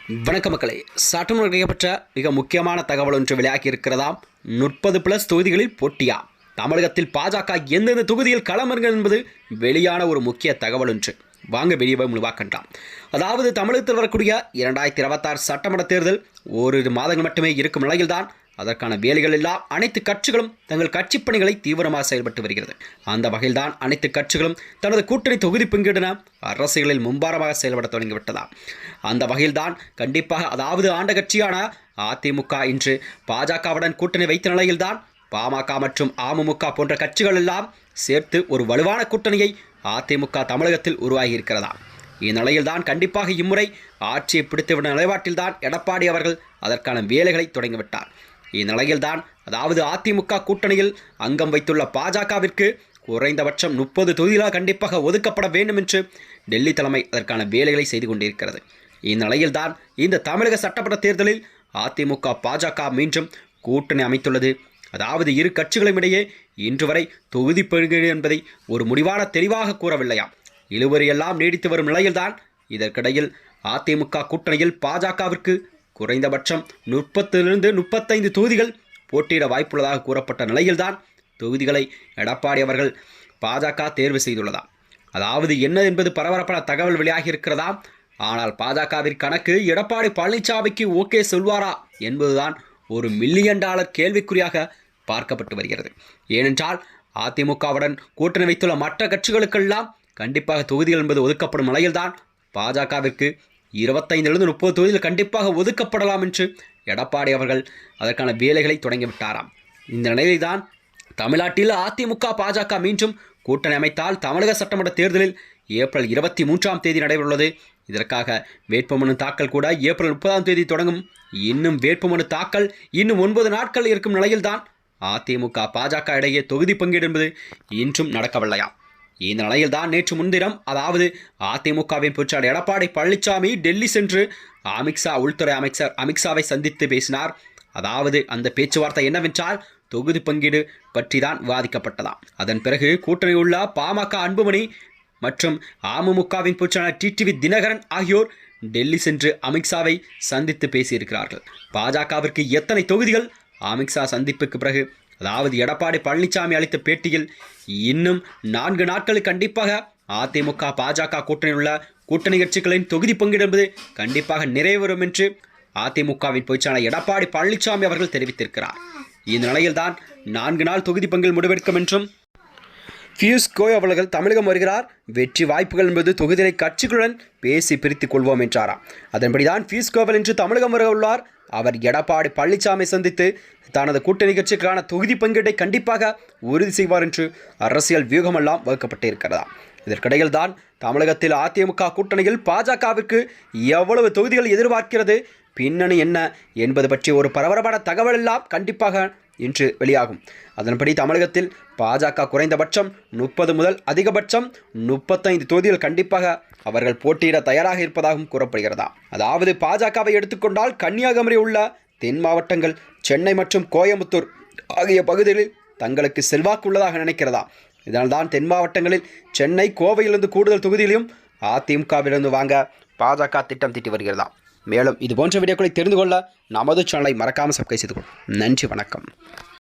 வணக்க மக்களே, சட்டமன்ற மிக முக்கியமான தகவல் ஒன்று வெளியாகி இருக்கிறதாம். 30+ தொகுதிகளில் போட்டியா? தமிழகத்தில் பாஜக எந்தெந்த தொகுதியில் களமிறங்கும் என்பது வெளியான ஒரு முக்கிய தகவல் ஒன்று. வாங்க வெளியே முழுவாக்கண்டாம். அதாவது தமிழகத்தில் வரக்கூடிய 2026 சட்டமன்ற தேர்தல் ஓரிரு மாதங்கள் மட்டுமே இருக்கும் நிலையில்தான் அதற்கான வேலைகள் எல்லாம் அனைத்து கட்சிகளும் தங்கள் கட்சி பணிகளை தீவிரமாக செயல்பட்டு வருகிறது. அந்த வகையில்தான் அனைத்து கட்சிகளும் தனது கூட்டணி தொகுதி பங்கீடுன அரசியலில் மும்பாரமாக செயல்பட தொடங்கிவிட்டதா. அந்த வகையில்தான் கண்டிப்பாக அதாவது ஆண்ட கட்சியான அதிமுக இன்று பாஜகவுடன் கூட்டணி வைத்த நிலையில்தான் பாமக மற்றும் அமமுக போன்ற கட்சிகள் எல்லாம் சேர்த்து ஒரு வலுவான கூட்டணியை அதிமுக தமிழகத்தில் உருவாகி இருக்கிறதா. இந்நிலையில்தான் கண்டிப்பாக இம்முறை ஆட்சியை பிடித்துவிட நிலைப்பாட்டில்தான் எடப்பாடி அவர்கள் அதற்கான வேலைகளை தொடங்கிவிட்டார். இந்நிலையில்தான் அதாவது அதிமுக கூட்டணியில் அங்கம் வைத்துள்ள பாஜகவிற்கு குறைந்தபட்சம் 30 தொகுதிகளாக கண்டிப்பாக ஒதுக்கப்பட வேண்டும் என்று டெல்லி தலைமை அதற்கான வேலைகளை செய்து கொண்டிருக்கிறது. இந்நிலையில்தான் இந்த தமிழக சட்டமன்ற தேர்தலில் அதிமுக பாஜக மீண்டும் கூட்டணி அமைத்துள்ளது. அதாவது இரு கட்சிகளும் இடையே இன்று வரை தொகுதி பங்கீடு என்பதை ஒரு முடிவான தெளிவாக கூறவில்லையாம். இழுவரையெல்லாம் நீடித்து வரும் நிலையில்தான் இதற்கிடையில் அதிமுக கூட்டணியில் பாஜகவிற்கு குறைந்தபட்சம் 30-35 தொகுதிகள் போட்டியிட வாய்ப்புள்ளதாக கூறப்பட்ட நிலையில்தான் தொகுதிகளை எடப்பாடி அவர்கள் பாஜக தேர்வு செய்துள்ளதா. அதாவது என்ன என்பது பரபரப்பான தகவல் வெளியாகி இருக்கிறதா. ஆனால் பாஜகவின் கணக்கு எடப்பாடி பழனிசாமிக்கு ஓகே சொல்வாரா என்பதுதான் ஒரு $1 மில்லியன் கேள்விக்குறியாக பார்க்கப்பட்டு வருகிறது. ஏனென்றால் அதிமுகவுடன் கூட்டணி வைத்துள்ள மற்ற கட்சிகளுக்கெல்லாம் கண்டிப்பாக தொகுதிகள் என்பது ஒதுக்கப்படும் நிலையில்தான் பாஜகவிற்கு 25-30 தொகுதிகள் கண்டிப்பாக ஒதுக்கப்படலாம் என்று எடப்பாடி அவர்கள் அதற்கான வேலைகளை தொடங்கிவிட்டாராம். இந்த நிலையில்தான் தமிழ்நாட்டில் அதிமுக பாஜக மீண்டும் கூட்டணி அமைத்தால் தமிழக சட்டமன்ற தேர்தலில் ஏப்ரல் 23ஆம் தேதி நடைபெறுள்ளது. இதற்காக வேட்புமனு தாக்கல் கூட ஏப்ரல் 30ஆம் தேதி தொடங்கும். இன்னும் வேட்புமனு தாக்கல் இன்னும் 9 நாட்கள் இருக்கும் நிலையில்தான் அதிமுக பாஜக இடையே தொகுதி பங்கீடு என்பது இன்றும் நடக்கவில்லையாம். இந்த நிலையில்தான் நேற்று முன்தினம் அதாவது அதிமுகவின் பொதுச்செயலாளர் எடப்பாடி பழனிசாமி டெல்லி சென்று உள்துறை அமைச்சர் அமித்ஷாவை சந்தித்து பேசினார். அதாவது அந்த பேச்சுவார்த்தை என்னவென்றால் தொகுதி பங்கீடு பற்றி தான் விவாதிக்கப்பட்டதாம். அதன் பிறகு கூட்டணி உள்ள பாமக அன்புமணி மற்றும் அமமுகவின் பொதுச்செயலாளர் டிடிவி தினகரன் ஆகியோர் டெல்லி சென்று அமித்ஷாவை சந்தித்து பேசியிருக்கிறார்கள். பாஜகவிற்கு எத்தனை தொகுதிகள்? அமித்ஷா சந்திப்புக்கு பிறகு அதாவது எடப்பாடி பழனிசாமி அளித்த பேட்டியில் இன்னும் 4 நாட்களுக்கு கண்டிப்பாக அதிமுக பாஜக கூட்டணியில் உள்ள கூட்டணி கட்சிகளின் தொகுதி பங்கீடு என்பது கண்டிப்பாக நிறைவேறும் என்று அதிமுகவின் பொதுச்செயலாளர் எடப்பாடி பழனிசாமி அவர்கள் தெரிவித்திருக்கிறார். இந்த நிலையில்தான் 4 நாள் தொகுதி பங்கில் முடிவெடுக்கும் என்றும் பியூஷ் கோயல் அவர்கள் தமிழகம் வருகிறார். வெற்றி வாய்ப்புகள் என்பது தொகுதியை கட்சிகளுடன் பேசி பிரித்துக் கொள்வோம் என்றாராம். அதன்படிதான் பியூஷ் கோயல் இன்று தமிழகம் வர உள்ளார். அவர் எடப்பாடி பழனிசாமி சந்தித்து தனது கூட்டணி கட்சிக்கான தொகுதி பங்கீட்டை கண்டிப்பாக உறுதி செய்வார் என்று அரசியல் வியூகமெல்லாம் வகுக்கப்பட்டு இருக்கிறதா. இதற்கிடையில் தான் தமிழகத்தில் அதிமுக கூட்டணியில் பாஜகவிற்கு எவ்வளவு தொகுதிகள் எதிர்பார்க்கிறது, பின்னணி என்ன என்பது பற்றி ஒரு பரபரப்பான தகவல் எல்லாம் கண்டிப்பாக இன்று வெளியாகும். அதன்படி தமிழகத்தில் பாஜக குறைந்தபட்சம் 30 முதல் அதிகபட்சம் 35 தொகுதிகள் கண்டிப்பாக அவர்கள் போட்டியிட தயாராக இருப்பதாகவும் கூறப்படுகிறதா. அதாவது பாஜகவை எடுத்துக்கொண்டால் கன்னியாகுமரி உள்ள தென் மாவட்டங்கள், சென்னை மற்றும் கோயம்புத்தூர் ஆகிய பகுதிகளில் தங்களுக்கு செல்வாக்கு உள்ளதாக நினைக்கிறதா. இதனால்தான் தென் மாவட்டங்களில் சென்னை, கோவையிலிருந்து கூடுதல் தொகுதியிலும் அதிமுகவிலிருந்து வாங்க பாஜக திட்டம் தீட்டி வருகிறதா. மேலும் இது போன்ற வீடியோக்களை தெரிந்து கொள்ள நமது சேனலை மறக்காமல் சப்ஸ்கிரைப் செய்து கொள்ளுங்கள். நன்றி, வணக்கம்.